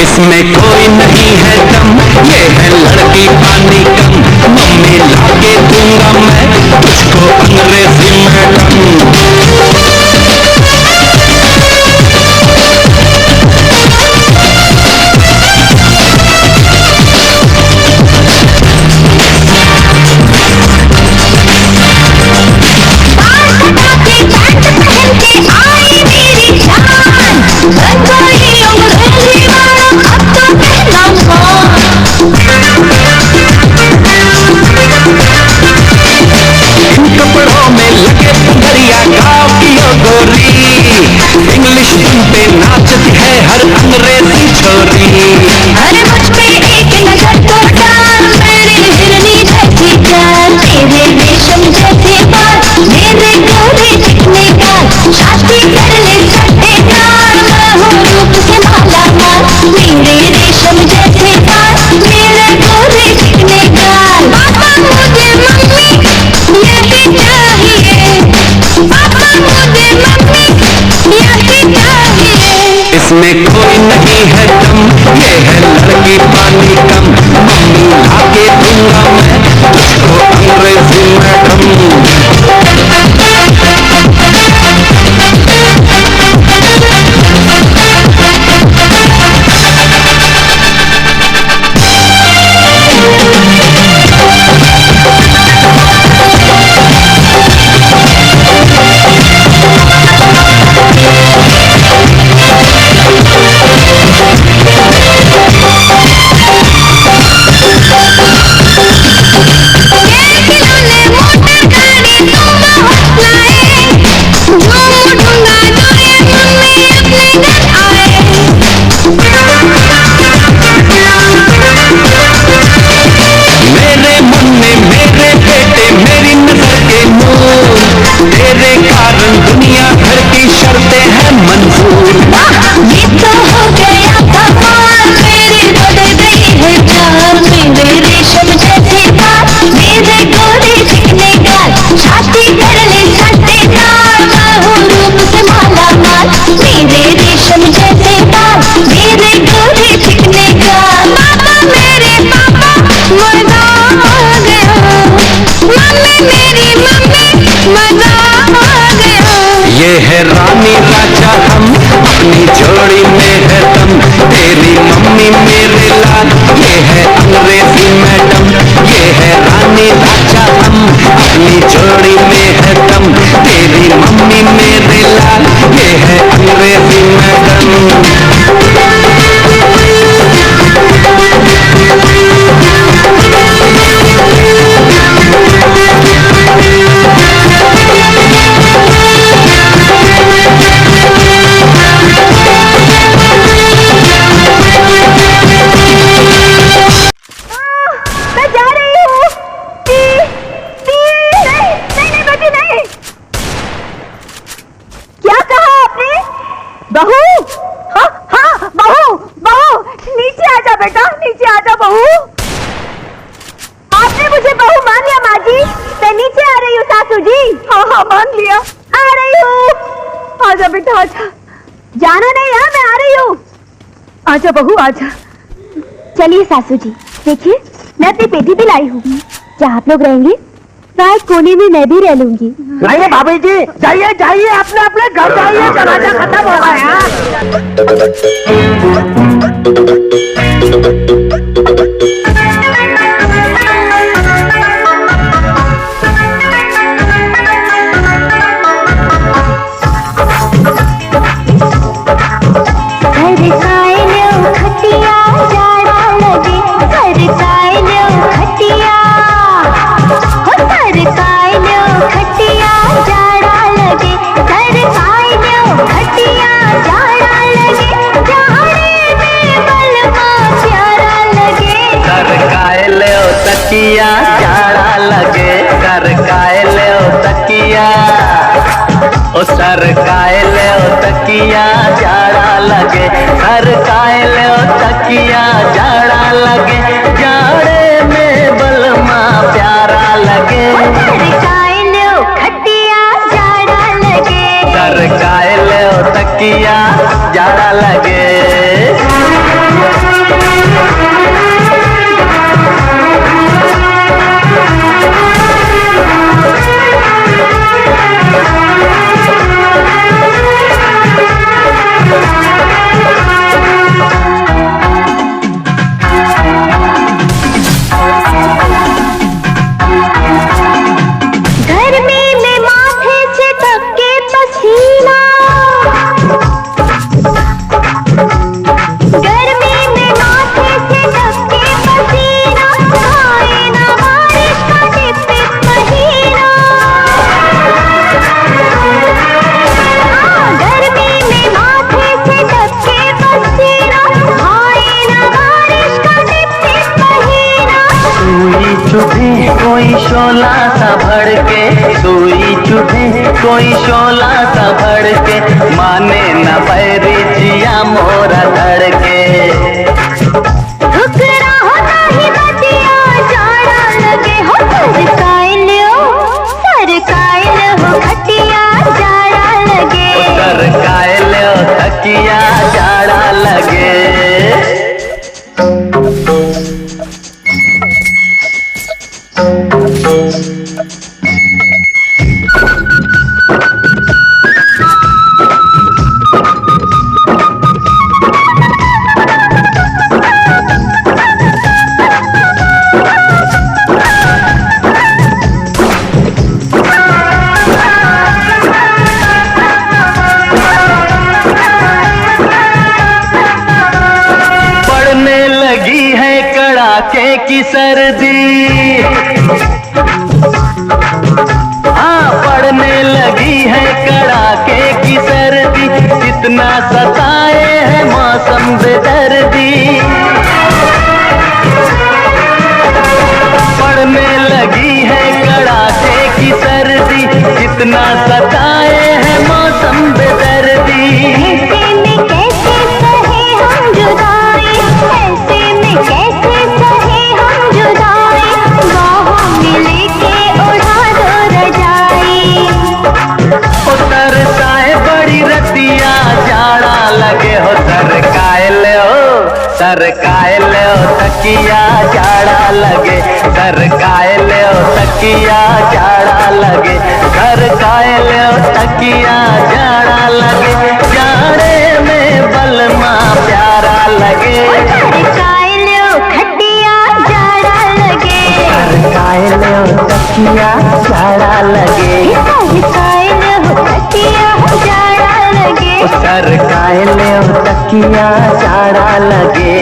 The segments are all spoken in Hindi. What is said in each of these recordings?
इसमें कोई नहीं है दम, ये है लड़की पानी कम। मम्मी लाके दूंगा मैं तुझको अंग्रेजी मैडम। इंग्लिश पे नाचती है हर अंग्रेजी छोरी। अरे मुझ पे एक नजर तो डाल, मेरी हिरनी जैसी चाल, तेरे रेशम जैसे बाल, मेरे गोरे चिकने गाल, शादी कर ले सट्टेदार, मैं हूँ रूप से माला माल, मेरे रेशम जैसे बाल, मेरे गोरे चिकने गाल। पापा मुझे मम्मी यही चाहिए, पापा मुझे मम्मी यही चाहिए। इसमें कोई नहीं है दम, ये है लड़की पानी कम। मम्मी लाके दूंगा मैं तुझको अंग्रेजी मैडम। तेरे कारण दुनिया भर की शर्तें हैं मंजूर। ये तो हो गया कमाल, मेरी बदल गई है चाल, मेरे रेशम जैसे बाल, मेरे गोरे चिकने गाल, शादी कर ले सट्टेदार, मैं हूँ रूप से माला माल, मेरे रेशम जैसे बाल, मेरे गोरे चिकने गाल। पापा मेरे पापा मजा आ गया, मम्मी मेरी मम्मी मजा आ गया। ये है रानी राजा हम, अपनी जोड़ी में है दम, तेरी मम्मी मेरे लाल, ये है अंग्रेजी मैडम। ये है रानी राजा हम, अपनी जोड़ी में है दम, तेरी मम्मी मेरे लाल, ये है अंग्रेजी मैडम। बहू, हाँ हाँ बहू, बहू नीचे आजा बेटा, नीचे आजा बहू। आपने मुझे बहू मान लिया माँ जी, मैं नीचे आ रही हूँ सासू जी। हाँ हाँ मान लिया, आ रही हूँ। आजा बेटा आजा, जाना नहीं है, मैं आ रही हूँ। आजा बहू आजा। चलिए सासू जी, देखिए मैं अपनी पेटी भी लाई हूँ। क्या आप लोग रहेंगे? शायद कोने में मैं भी रह लूंगी। नहीं भाभी जी, जाइए जाइए, अपने अपने घर जाइए, जनाजा खत्म हो गया। तकिया जाड़ा लगे, सरकाए ले ओ तकिया, ओ सरकाए ले ओ तकिया जाड़ा लगे, सरकाए ले ओ तकिया जाड़ा लगे, जाड़े में बलमा प्यारा लगे, सरकाए ले ओ खटिया जाड़ा लगे, सरकाए ले ओ तकिया जाड़ा लगे। कोई शोला सा भड़के, सुई चुभे कोई शोला सा भड़के, माने न पैरी जिया मोरा धड़के, ठुकरा होता ही बतिया जाड़ा लगे, हो सरकाए ले हो खटिया जाड़ा लगे, सरकाए ले ओ तकिया जाड़ा लगे। की सर्दी, हाँ पड़ने लगी है कड़ाके की सर्दी, कितना सताए है मौसम बेदर्दी, पड़ने लगी है कड़ाके की सर्दी, कितना सताए है मौसम बेदर्दी, ऐसे में कैसे सहे हम जुदाई, ऐसे में कैसे सहे हम जुदाई, बाहों में लेके उड़ा दो रजाई, ओ तरसाए बड़ी रतिया जाड़ा लगे, हो सरकाए ले ओ तकिया जाड़ा लगे, सरकाए ले ओ तकिया जाड़ा लगे, सरकाए ले ओ तकिया जाड़ा लगे, जाड़े में बलमा प्यारा लगे, सरकाए ले ओ खटिया जाड़ा लगे, सरकाए ले ओ तकिया जाड़ा लगे, सरकाए ले ओ खटिया जाड़ा लगे, सरकाए ले ओ तकिया जाड़ा लगे।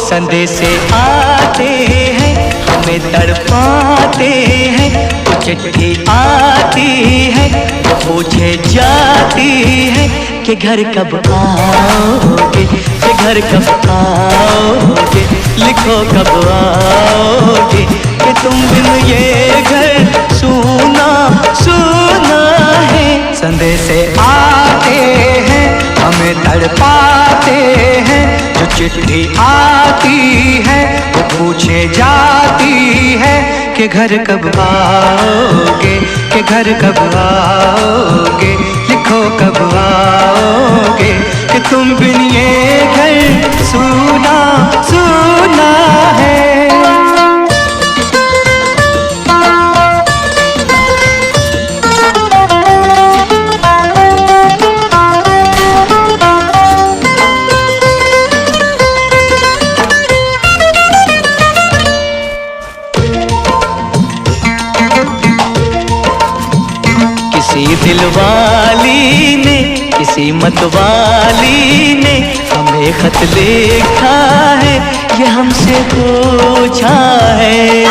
संदेशे आते हैं हमें तड़पाते हैं, चिट्ठी आती है पूछे जाती है कि घर कब आओगे, कि घर कब आओगे, लिखो कब आओगे, कि तुम बिन ये घर सूना सूना है। संदेशे आते हैं हमें तड़पाते हैं, जो चिट्ठी आती है वो पूछे जाती है कि घर कब आओगे, कि घर कब आओगे, लिखो कब आओगे, कि तुम बिन ये घर सूना सूना है। किसी दिलवाली ने, किसी मतवाली ने हमें खत लिखा है, ये हमसे पूछा है।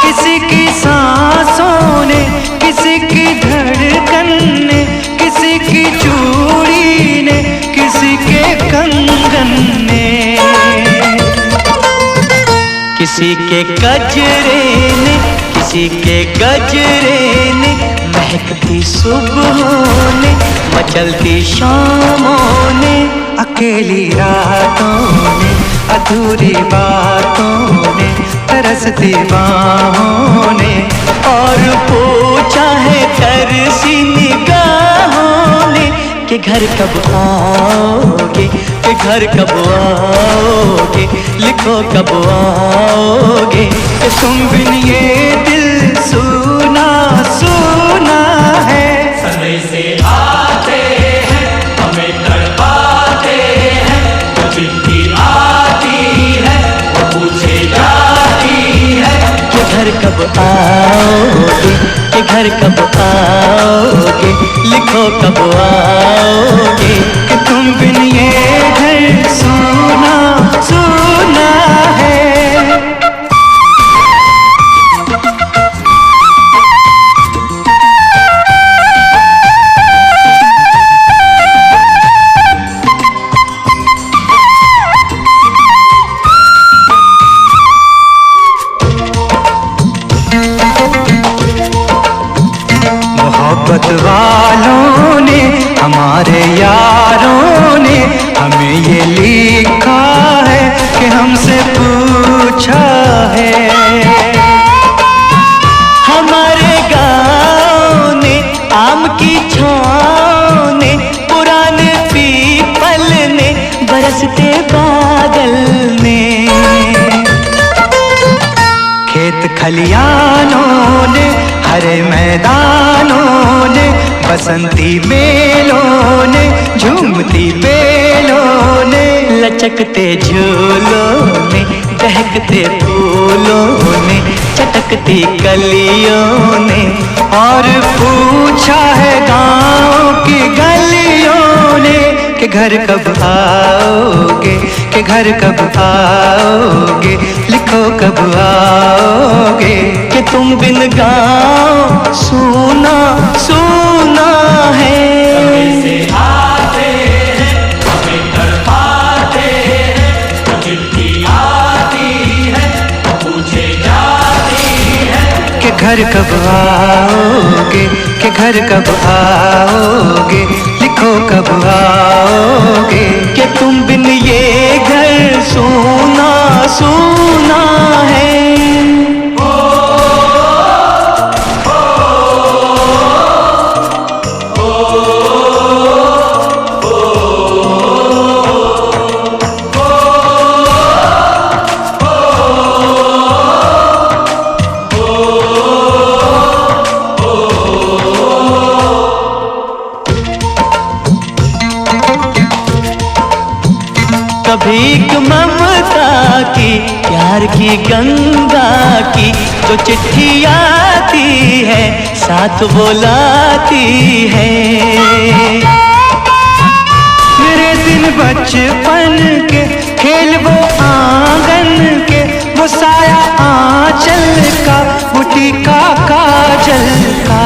किसी की सांसों ने, किसी की धड़कन ने, किसी की चूड़ी ने, किसी के कंगन ने, किसी के गजरे ने, किसी के गजरे ने, महकती सुबहों ने, मचलती शामों ने, अकेली रातों ने, अधूरी बातों ने, तरसती बाहों ने, और पूछा है तरसी निगाहों ने कि घर कब आओगे, कि घर कब आओगे, लिखो कब आओगे, कि तुम बिन ये दिल सूना सूना है। संदेशे आते हैं हमें तड़पाते हैं, जो चिट्ठी आती है वो पूछे जाती है कि घर कब आओगे, कि घर कब आओगे, लिखो कब आओगे, कि तुम बिन ये घर सूना सूना है। मोहब्बत वालों ने, हमारे यारों ने हमें ये लिखा है कि हमसे पूछा है। हमारे गाँव ने, आम की छाँव ने, पुराने पीपल ने, बरसते बादल ने, खेत खलियानों ने, हरे मैदानों ने, बसंती बेलों ने, झूमती बेलों ने, लचकते झूलों ने, दहकते फूलों ने, चटकती कलियों ने, और पूछा है गाँव की गलियों ने कि घर कब आओगे, कि घर कब आओगे, लिखो कब आओगे, कि तुम बिन गाँव सूना सूना है। संदेशे आते हैं हमें तड़पाते हैं, जो चिट्ठी आती है वो पूछे जाती है कि घर कब आओगे, कि घर कब आओगे, लिखो कब आओगे, कि तुम बिन ये घर सूना सूना है। भीख ममता की, प्यार की गंगा की, जो चिट्ठी आती है साथ बुलाती है। मेरे दिन बचपन के खेल वो आंगन के, वो साया आंचल का, बुटी का काजल का,